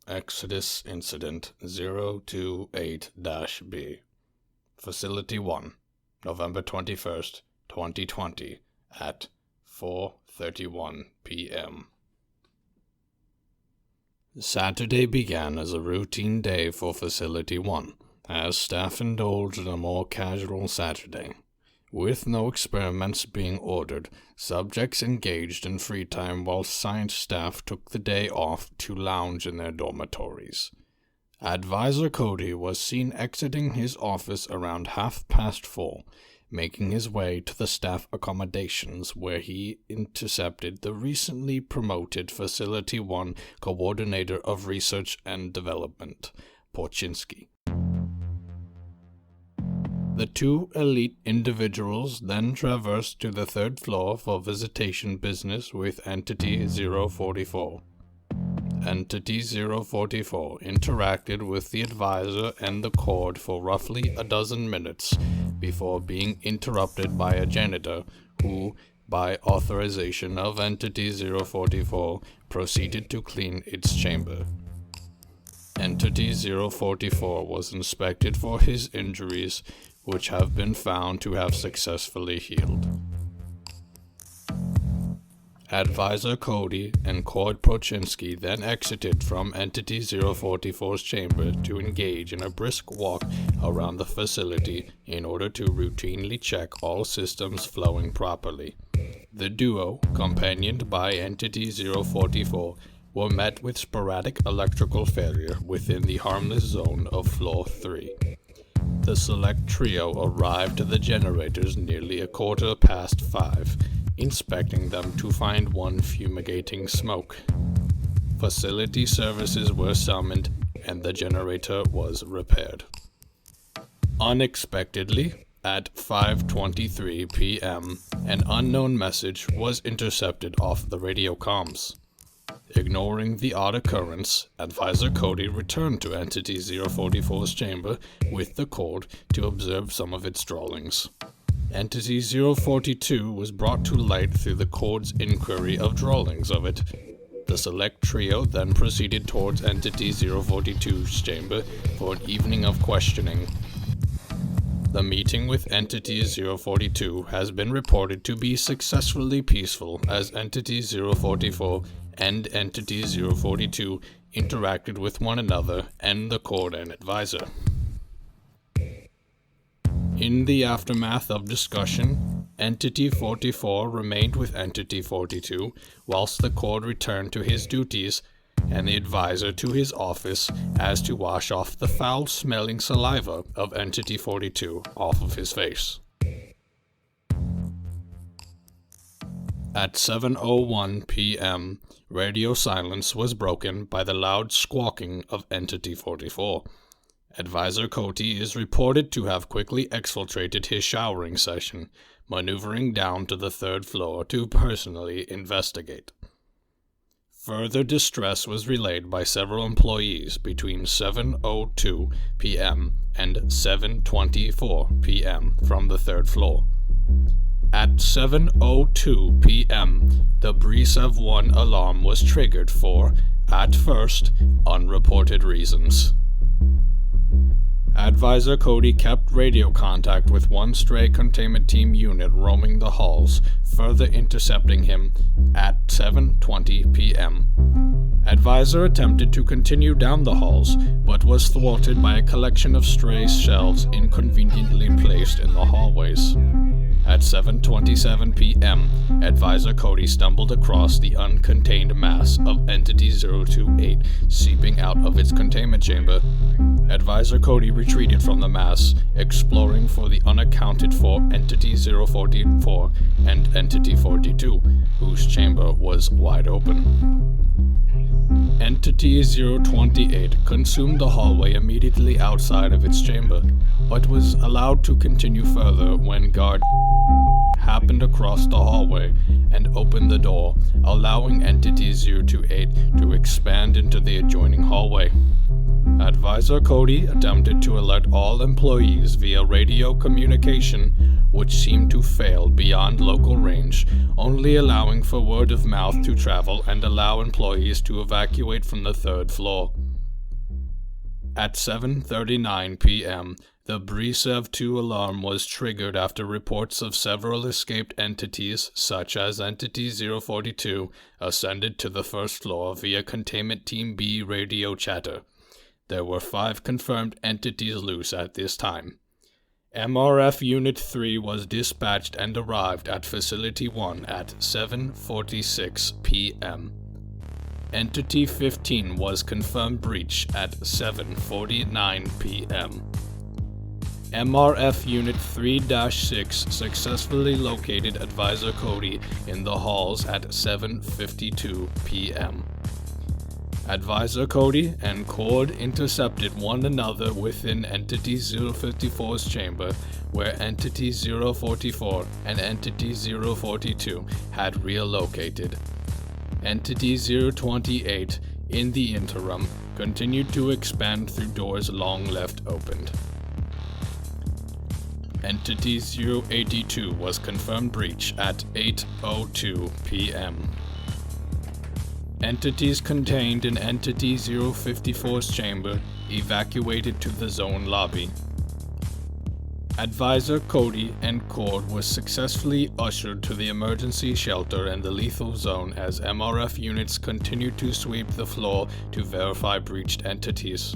Exodus Incident 028-B. Facility 1, November 21st, 2020 at 4:31 p.m. Saturday began as a routine day for Facility 1, as staff indulged in a more casual Saturday. With no experiments being ordered, subjects engaged in free time while science staff took the day off to lounge in their dormitories. Advisor Cody was seen exiting his office around 4:30, making his way to the staff accommodations where he intercepted the recently promoted Facility 1 Coordinator of Research and Development, Porchinski. The two elite individuals then traversed to the third floor for visitation business with Entity 044. Entity 044 interacted with the advisor and the cord for roughly a dozen minutes before being interrupted by a janitor who, by authorization of Entity 044, proceeded to clean its chamber. Entity 044 was inspected for his injuries, which have been found to have successfully healed. Advisor Cody and Cord Porchinski then exited from Entity 044's chamber to engage in a brisk walk around the facility in order to routinely check all systems flowing properly. The duo, companioned by Entity 044, were met with sporadic electrical failure within the harmless zone of Floor 3. The select trio arrived at the generators nearly 5:15, inspecting them to find one fumigating smoke. Facility services were summoned and the generator was repaired. Unexpectedly, at 5:23 p.m., an unknown message was intercepted off the radio comms. Ignoring the odd occurrence, Advisor Cody returned to Entity 044's chamber with the cord to observe some of its drawings. Entity 042 was brought to light through the cord's inquiry of drawings of it. The select trio then proceeded towards Entity 042's chamber for an evening of questioning. The meeting with Entity 042 has been reported to be successfully peaceful as Entity 044 and Entity 042 interacted with one another and the cord and advisor. In the aftermath of discussion, Entity 44 remained with Entity 42 whilst the cord returned to his duties and the advisor to his office as to wash off the foul-smelling saliva of Entity 42 off of his face. At 7:01 p.m., radio silence was broken by the loud squawking of Entity 44. Advisor Cody is reported to have quickly exfiltrated his showering session, maneuvering down to the third floor to personally investigate. Further distress was relayed by several employees between 7:02 p.m. and 7:24 p.m. from the third floor. At 7:02 p.m., the BRESEV 1 alarm was triggered for, at first, unreported reasons. Advisor Cody kept radio contact with one stray containment team unit roaming the halls, further intercepting him at 7:20 p.m. Advisor attempted to continue down the halls, but was thwarted by a collection of stray shelves inconveniently placed in the hallways. At 7:27 p.m., Advisor Cody stumbled across the uncontained mass of Entity 028 seeping out of its containment chamber. Advisor Cody retreated from the mass, exploring for the unaccounted-for Entity 044 and Entity 42, whose chamber was wide open. Entity 028 consumed the hallway immediately outside of its chamber, but was allowed to continue further when guard happened across the hallway and opened the door, allowing Entity 028 to expand into the adjoining hallway. Advisor Cody attempted to alert all employees via radio communication, which seemed to fail beyond local range, only allowing for word of mouth to travel and allow employees to evacuate from the third floor. At 7:39 p.m., the BRESEV 2 alarm was triggered after reports of several escaped entities, such as Entity 042, ascended to the first floor via Containment Team B radio chatter. There were 5 confirmed entities loose at this time. MRF Unit 3 was dispatched and arrived at Facility 1 at 7:46 p.m. Entity 15 was confirmed breach at 7:49 p.m. MRF Unit 3-6 successfully located Advisor Cody in the halls at 7:52 p.m. Advisor Cody and Cord intercepted one another within Entity 054's chamber, where Entity 044 and Entity 042 had relocated. Entity 028, in the interim, continued to expand through doors long left opened. Entity 082 was confirmed breach at 8:02 p.m. Entities contained in Entity 054's chamber evacuated to the zone lobby. Advisor Cody and Cord was successfully ushered to the emergency shelter and the lethal zone as MRF units continued to sweep the floor to verify breached entities.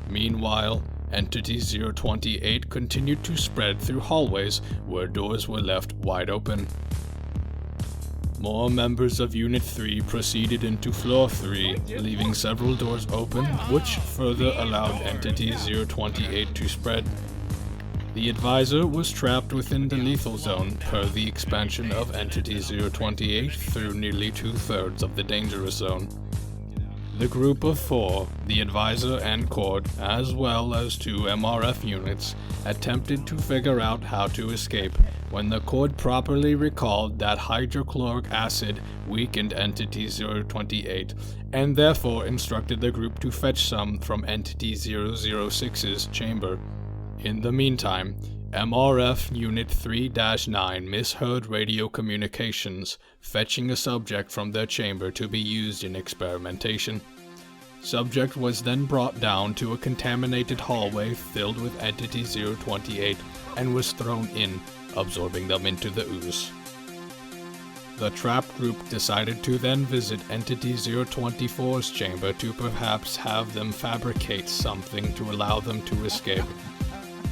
Meanwhile, Entity 028 continued to spread through hallways where doors were left wide open. More members of Unit 3 proceeded into Floor 3, leaving several doors open, which further allowed Entity 028 to spread. The Advisor was trapped within the lethal zone per the expansion of Entity 028 through nearly 2/3 of the dangerous zone. The group of 4, the Advisor and Cord, as well as 2 MRF units, attempted to figure out how to escape when the Cord properly recalled that hydrochloric acid weakened Entity 028 and therefore instructed the group to fetch some from Entity 006's chamber. In the meantime, MRF Unit 3-9 misheard radio communications, fetching a subject from their chamber to be used in experimentation. Subject was then brought down to a contaminated hallway filled with Entity 028 and was thrown in, absorbing them into the ooze. The trapped group decided to then visit Entity 024's chamber to perhaps have them fabricate something to allow them to escape.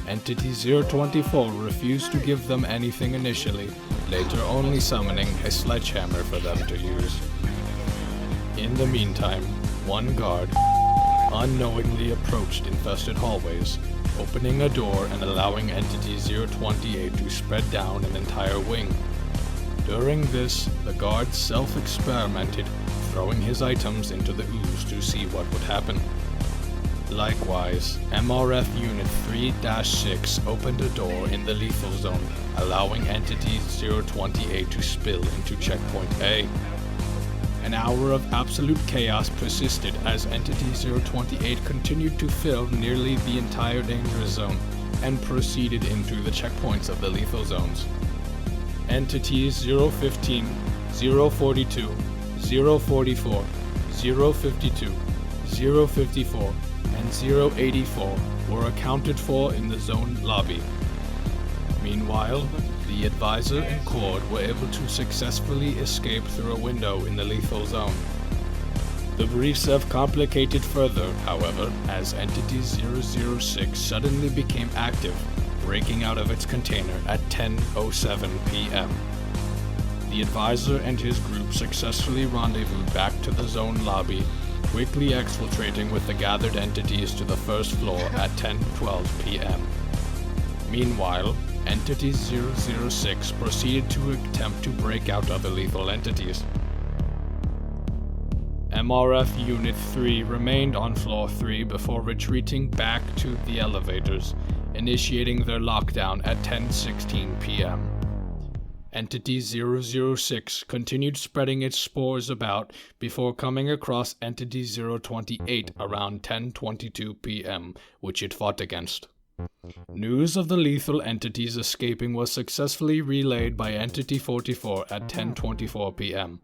Entity 024 refused to give them anything initially, later only summoning a sledgehammer for them to use. In the meantime, one guard unknowingly approached infested hallways, opening a door and allowing Entity 028 to spread down an entire wing. During this, the guard self-experimented, throwing his items into the ooze to see what would happen. Likewise, MRF Unit 3-6 opened a door in the lethal zone, allowing Entity 028 to spill into Checkpoint A. An hour of absolute chaos persisted as Entity 028 continued to fill nearly the entire dangerous zone and proceeded into the checkpoints of the lethal zones. Entities 015, 042, 044, 052, 054, and 084 were accounted for in the zone lobby. Meanwhile, the Advisor and Cord were able to successfully escape through a window in the lethal zone. The BRESEV complicated further, however, as Entity 006 suddenly became active, breaking out of its container at 10:07 p.m. The Advisor and his group successfully rendezvoused back to the zone lobby, quickly exfiltrating with the gathered entities to the first floor at 10:12 p.m. Meanwhile, Entity 006 proceeded to attempt to break out other lethal entities. MRF Unit 3 remained on Floor 3 before retreating back to the elevators, initiating their lockdown at 10:16 p.m. Entity 006 continued spreading its spores about before coming across Entity 028 around 10:22 p.m., which it fought against. News of the lethal entities escaping was successfully relayed by Entity 44 at 10:24 p.m.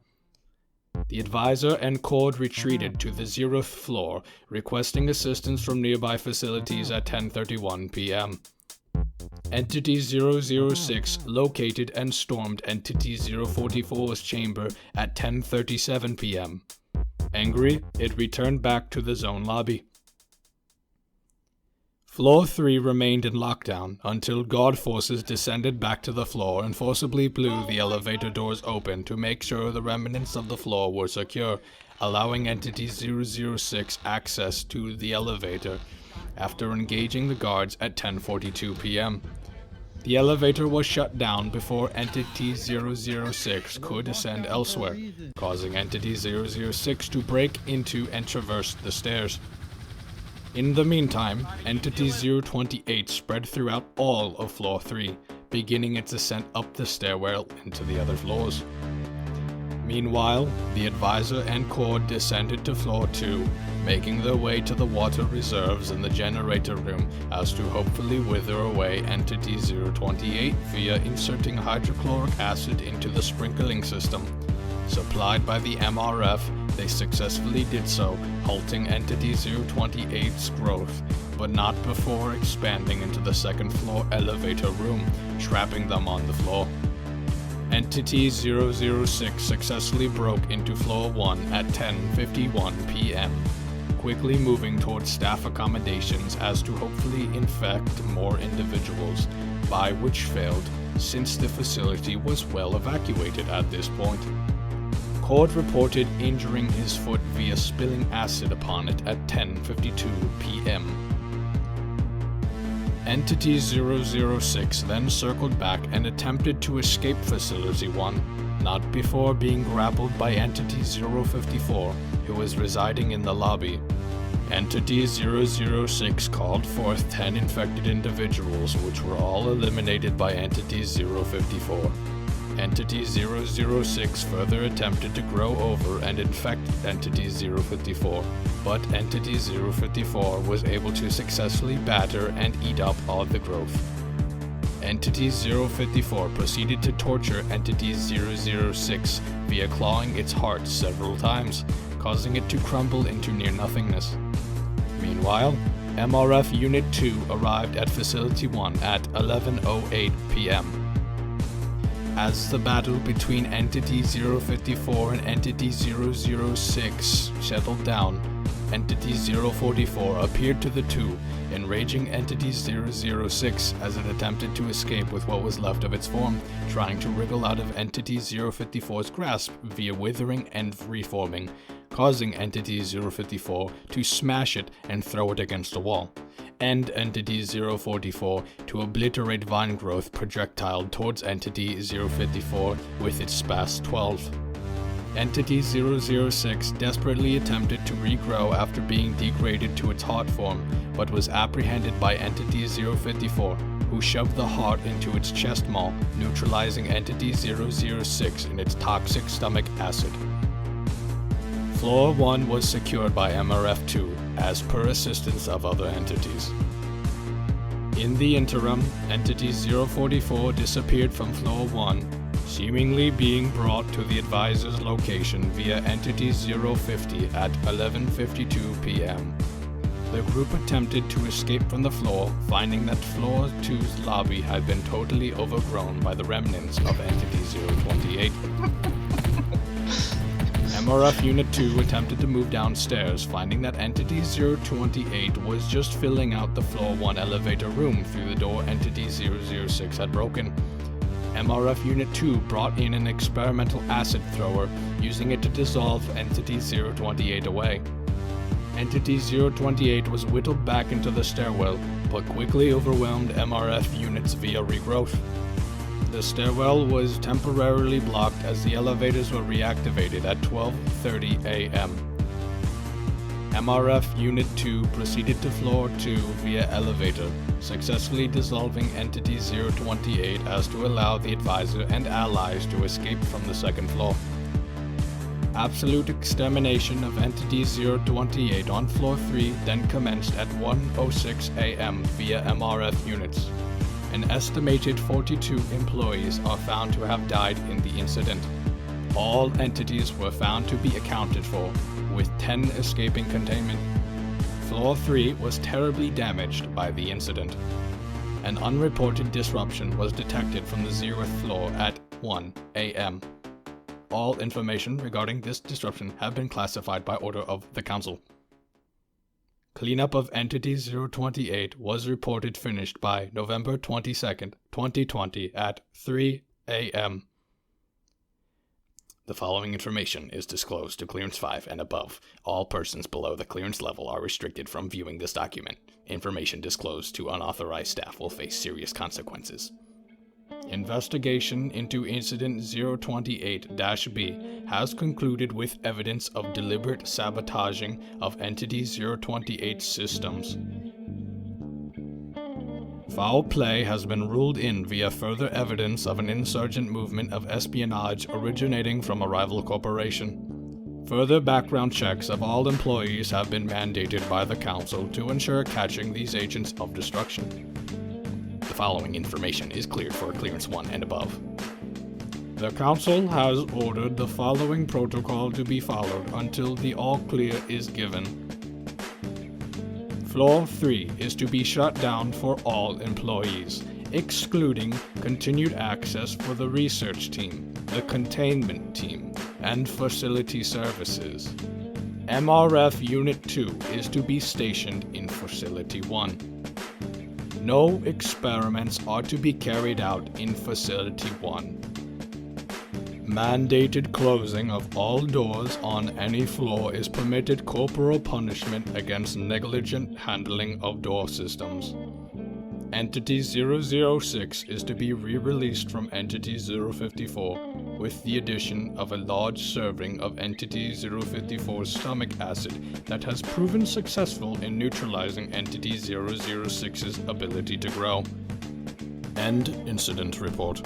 The advisor and Cord retreated to the 0th floor, requesting assistance from nearby facilities at 10:31 p.m. Entity 006 located and stormed Entity 044's chamber at 10:37 p.m. Angry, it returned back to the zone lobby. Floor 3 remained in lockdown until guard forces descended back to the floor and forcibly blew the elevator doors open to make sure the remnants of the floor were secure, allowing Entity 006 access to the elevator after engaging the guards at 10:42 p.m. The elevator was shut down before Entity 006 could ascend elsewhere, causing Entity 006 to break into and traverse the stairs. In the meantime, Entity 028 spread throughout all of Floor 3, beginning its ascent up the stairwell into the other floors. Meanwhile, the advisor and Cord descended to Floor 2, making their way to the water reserves in the generator room as to hopefully wither away Entity 028 via inserting hydrochloric acid into the sprinkling system. Supplied by the MRF, they successfully did so, halting Entity 028's growth, but not before expanding into the second floor elevator room, trapping them on the floor. Entity 006 successfully broke into Floor 1 at 10:51 p.m., quickly moving towards staff accommodations as to hopefully infect more individuals, by which failed, since the facility was well evacuated at this point. Cord reported injuring his foot via spilling acid upon it at 10:52 p.m. Entity 006 then circled back and attempted to escape Facility 1, not before being grappled by Entity 054, who was residing in the lobby. Entity 006 called forth 10 infected individuals, which were all eliminated by Entity 054. Entity 006 further attempted to grow over and infect Entity 054, but Entity 054 was able to successfully batter and eat up all the growth. Entity 054 proceeded to torture Entity 006 via clawing its heart several times, causing it to crumble into near nothingness. Meanwhile, MRF Unit 2 arrived at Facility 1 at 11:08 p.m. As the battle between Entity 054 and Entity 006 settled down, Entity 044 appeared to the two, enraging Entity 006 as it attempted to escape with what was left of its form, trying to wriggle out of Entity 054's grasp via withering and reforming, causing Entity 054 to smash it and throw it against a wall, and Entity 044 to obliterate vine growth projectile towards Entity 054 with its Spas 12. Entity 006 desperately attempted to regrow after being degraded to its heart form, but was apprehended by Entity 054, who shoved the heart into its chest maw, neutralizing Entity 006 in its toxic stomach acid. Floor 1 was secured by MRF-2, as per assistance of other entities. In the interim, Entity 044 disappeared from Floor 1, seemingly being brought to the advisor's location via Entity 050 at 11:52 p.m. The group attempted to escape from the floor, finding that Floor 2's lobby had been totally overgrown by the remnants of Entity 028. MRF Unit 2 attempted to move downstairs, finding that Entity 028 was just filling out the Floor 1 elevator room through the door Entity 006 had broken. MRF Unit 2 brought in an experimental acid thrower, using it to dissolve Entity 028 away. Entity 028 was whittled back into the stairwell, but quickly overwhelmed MRF units via regrowth. The stairwell was temporarily blocked as the elevators were reactivated at 12:30 a.m. MRF Unit 2 proceeded to Floor 2 via elevator, successfully dissolving Entity 028 as to allow the advisor and allies to escape from the second floor. Absolute extermination of Entity 028 on Floor 3 then commenced at 1:06 a.m. via MRF units. An estimated 42 employees are found to have died in the incident. All entities were found to be accounted for, with 10 escaping containment. Floor 3 was terribly damaged by the incident. An unreported disruption was detected from the 0th floor at 1 a.m. All information regarding this disruption have been classified by order of the Council. Cleanup of Entity 028 was reported finished by November 22nd, 2020 at 3 a.m. The following information is disclosed to Clearance 5 and above. All persons below the clearance level are restricted from viewing this document. Information disclosed to unauthorized staff will face serious consequences. Investigation into Incident 028-B has concluded with evidence of deliberate sabotaging of Entity 028 systems. Foul play has been ruled in via further evidence of an insurgent movement of espionage originating from a rival corporation. Further background checks of all employees have been mandated by the Council to ensure catching these agents of destruction. The following information is cleared for Clearance 1 and above. The Council has ordered the following protocol to be followed until the all-clear is given. Floor 3 is to be shut down for all employees, excluding continued access for the research team, the containment team, and facility services. MRF Unit 2 is to be stationed in Facility 1. No experiments are to be carried out in Facility 1. Mandated closing of all doors on any floor is permitted corporal punishment against negligent handling of door systems. Entity 006 is to be re-released from Entity 054 with the addition of a large serving of Entity 054's stomach acid that has proven successful in neutralizing Entity 006's ability to grow. End Incident Report.